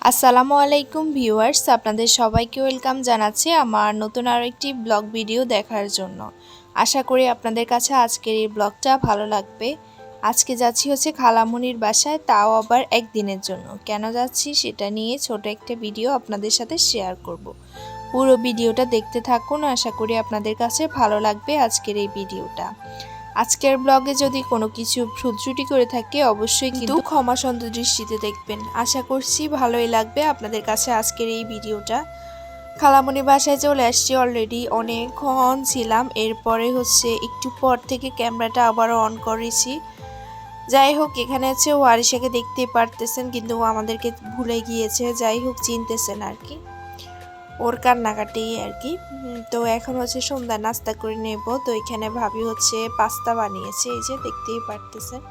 আসসালামু আলাইকুম ভিউয়ার্স, আপনাদের সবাইকে ওয়েলকাম জানাচ্ছি আমার নতুন আরও একটি ব্লগ ভিডিও দেখার জন্য। আশা করি আপনাদের কাছে আজকের এই ব্লগটা ভালো লাগবে। আজকে যাচ্ছি হচ্ছে খালামণির বাসায়, তাও আবার একদিনের জন্য। কেন যাচ্ছি সেটা নিয়ে ছোট একটা ভিডিও আপনাদের সাথে শেয়ার করব। পুরো ভিডিওটা দেখতে থাকুন, আশা করি আপনাদের কাছে ভালো লাগবে আজকের এই ভিডিওটা। আজকের ব্লগে যদি কোনো কিছু ভুল ত্রুটি করে থাকে অবশ্যই কিন্তু ক্ষমা সুন্দর দৃষ্টিতে দেখবেন। আশা করছি ভালোই লাগবে আপনাদের কাছে আজকের এই ভিডিওটা। খালামণি বাসায় চলে আসছি, অলরেডি অনেকক্ষণ ছিলাম। এরপরে হচ্ছে একটু পর থেকে ক্যামেরাটা আবারও অন করেছি। যাই হোক, এখানে হচ্ছে ও আরিশাকে দেখতেই পারতেছেন, কিন্তু ও আমাদেরকে ভুলে গিয়েছে। যাই হোক, চিনতেছেন আর কি, ওর কান্নাকাটি আর কি। তো এখন হচ্ছে সন্ধ্যা নাস্তা করে নেব। তো এখানে ভাবি হচ্ছে পাস্তা বানিয়েছে, এই যে দেখতেই পারতেছেন।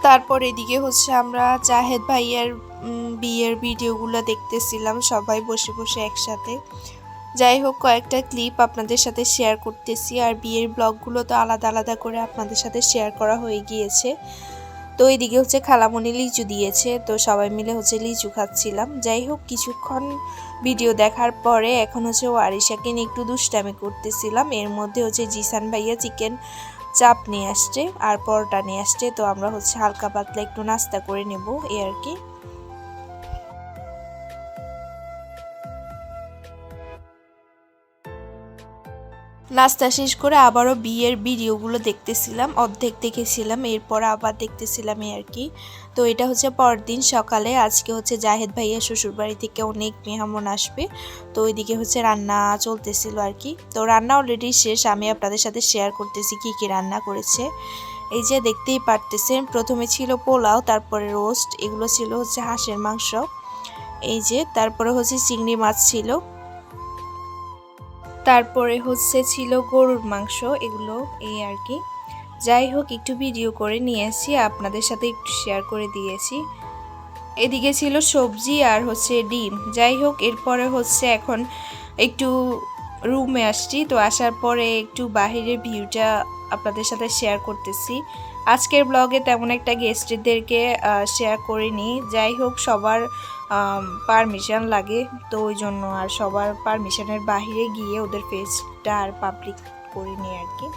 তারপর এদিকে হচ্ছে আমরা জাহেদ ভাইয়ের বিয়ের ভিডিওগুলো দেখতেছিলাম সবাই বসে বসে একসাথে। যাই হোক, কয়েকটা ক্লিপ আপনাদের সাথে শেয়ার করতেছি। আর বিয়ের ব্লগগুলো তো আলাদা আলাদা করে আপনাদের সাথে শেয়ার করা হয়ে গিয়েছে। তো এইদিকে হচ্ছে খালামণি লিচু দিয়েছে, তো সবাই মিলে হচ্ছে লিচু খাচ্ছিলাম। যাই হোক, কিছুক্ষণ ভিডিও দেখার পরে এখন হচ্ছে ও আরিশাকে নিয়ে একটু দুষ্টামি করতেছিলাম। এর মধ্যে হচ্ছে জিসান ভাইয়া চিকেন চাপ নিয়ে আসছে আর পরোটা নিয়ে আসছে। তো আমরা হচ্ছে হালকা পাতলা একটু নাস্তা করে নেব এই আর কি। নাস্তা শেষ করে আবারও বিয়ের ভিডিওগুলো দেখতেছিলাম, অর্ধেক দেখেছিলাম, এরপর আবার দেখতেছিলাম এই আর কি। তো এটা হচ্ছে পরের দিন সকালে। আজকে হচ্ছে জাহেদ ভাইয়া শ্বশুরবাড়ি থেকে অনেক মেহমান আসবে, তো ওইদিকে হচ্ছে রান্না চলতেছিল আর কি। তো রান্না অলরেডি শেষ, আমি আপনাদের সাথে শেয়ার করতেছি কি কি রান্না করেছে। এই যে দেখতেই পারতেছেন, প্রথমে ছিল পোলাও, তারপরে রোস্ট, এগুলো ছিল হচ্ছে হাঁসের মাংস। এই যে তারপরে হচ্ছে চিংড়ি মাছ ছিল, তারপরে হচ্ছে ছিল গরুর মাংস, এগুলো এই আর কি। যাই হোক, একটু ভিডিও করে নিয়েছি, আপনাদের সাথে একটু শেয়ার করে দিয়েছি। এদিকে ছিল সবজি আর হচ্ছে ডিম। যাই হোক, এরপরে হচ্ছে এখন একটু রুমে আসছি। তো আসার পরে একটু বাহিরের ভিউটা আপনাদের সাথে শেয়ার করতেছি। আজকের ব্লগে তেমন একটা গেস্টদেরকে শেয়ার করিনি। যাই হোক, সবার পারমিশন লাগে, তো ওই জন্য আর সবার পারমিশনের বাহিরে গিয়ে ওদের ফেসটা আর পাবলিক করিনি আর কি।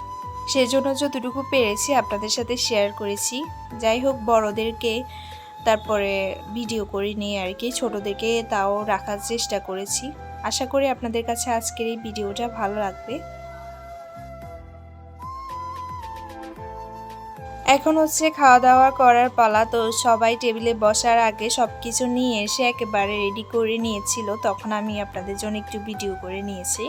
সেজন্য যতটুকু পেরেছি আপনাদের সাথে শেয়ার করেছি। যাই হোক, বড়দেরকে তারপরে ভিডিও করে নিয়ে আর কি, ছোটদেরকে তাও রাখার চেষ্টা করেছি। আশা করি আপনাদের কাছে আজকের এই ভিডিওটা ভালো লাগবে। এখন হচ্ছে খাওয়া দাওয়া করার পালা। তো সবাই টেবিলে বসার আগে সব কিছু নিয়ে এসে একেবারে রেডি করে নিয়েছিল, তখন আমি আপনাদের জন্য একটু ভিডিও করে নিয়েছি।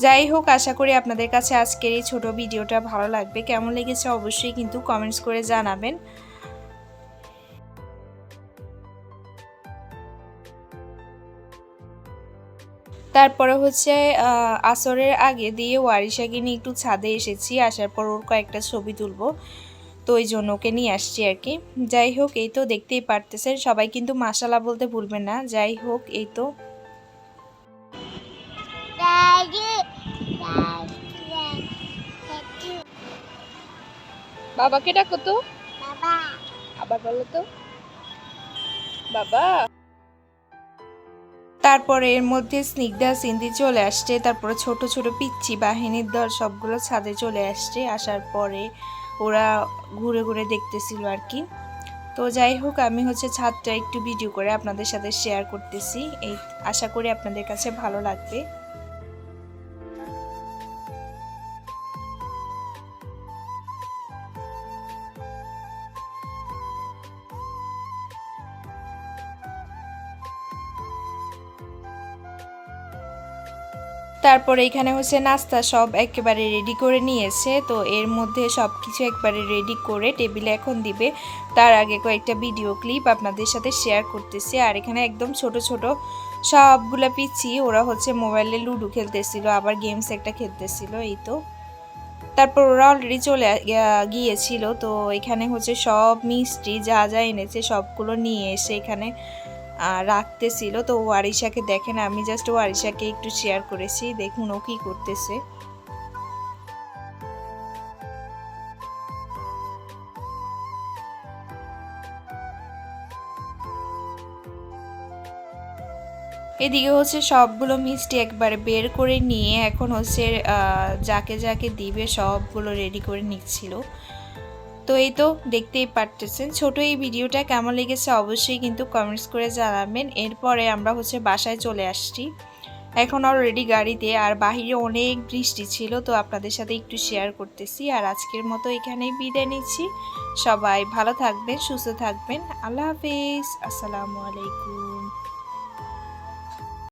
যাই হোক, আশা করি আপনাদের কাছে আজকের এই ছোট ভিডিওটা ভালো লাগবে। কেমন লেগেছে অবশ্যই কিন্তু কমেন্টস করে জানাবেন। তারপরে হচ্ছে আসরের আগে দিয়ে ওয়ারিশাকে নিয়ে একটু ছাদে এসেছি, আসার পর ওর কয়েকটা ছবি তুলবো, তো ওই জন্য ওকে নিয়ে আসছি আর কি। যাই হোক, এই তো দেখতেই পারতেছেন, সবাই কিন্তু মাশাআল্লাহ বলতে ভুলবেন না। যাই হোক, এই তো বাবাকে ডাকো তো, বাবা আবার বলো তো বাবা। তারপরে এর মধ্যে স্নিগ্ধা সিন্ধি চলে আসছে, তারপরে ছোট ছোট পিচ্ছি বাহিনীর দল সবগুলো ছাদে চলে আসছে। আসার পরে ওরা ঘুরে ঘুরে দেখতেছিল আর কি। তো যাই হোক, আমি হচ্ছে ছাদটা একটু ভিডিও করে আপনাদের সাথে শেয়ার করতেছি। এই আশা করি আপনাদের কাছে ভালো লাগবে। তারপরে এখানে হচ্ছে নাস্তা সব একেবারে রেডি করে নিয়েছে। তো এর মধ্যে সব কিছু একবারে রেডি করে টেবিলে এখন দিবে, তার আগে কয়েকটা ভিডিও ক্লিপ আপনাদের সাথে শেয়ার করতেছি। আর এখানে একদম ছোট ছোট সবগুলা পিচ্ছি, ওরা হচ্ছে মোবাইলে লুডো খেলতেছিল, আবার গেমস একটা খেলতেছিল এই তো। তারপর ওরা অলরেডি চলে গিয়েছিল। তো এখানে হচ্ছে সব মিষ্টি যা যা এনেছে সবগুলো নিয়ে এসে এখানে রাখতেছিল। তো ওয়ারিশাকে দেখেন, আমি জাস্ট ওয়ারিশাকে একটু শেয়ার করেছি, দেখুন ও কি করতেছে। এদিকে হচ্ছে সবগুলো মিষ্টি একবারে বের করে নিয়ে এখন হচ্ছে যাকে যাকে দিবে সবগুলো রেডি করে নিচ্ছিল। তো এই তো দেখতেই পারতেছেন ছোট এই ভিডিওটা কেমন লেগেছে অবশ্যই কিন্তু কমেন্টস করে জানাবেন। এরপরে আমরা হচ্ছে বাসায় চলে আসছি এখন অলরেডি গাড়িতে, আর বাহিরে অনেক বৃষ্টি ছিল, তো আপনাদের সাথে একটু শেয়ার করতেছি। আর আজকের মতো এখানেই বিদায় নিচ্ছি। সবাই ভালো থাকবেন, সুস্থ থাকবেন। আল্লাহ হাফেজ, আসসালামু আলাইকুম।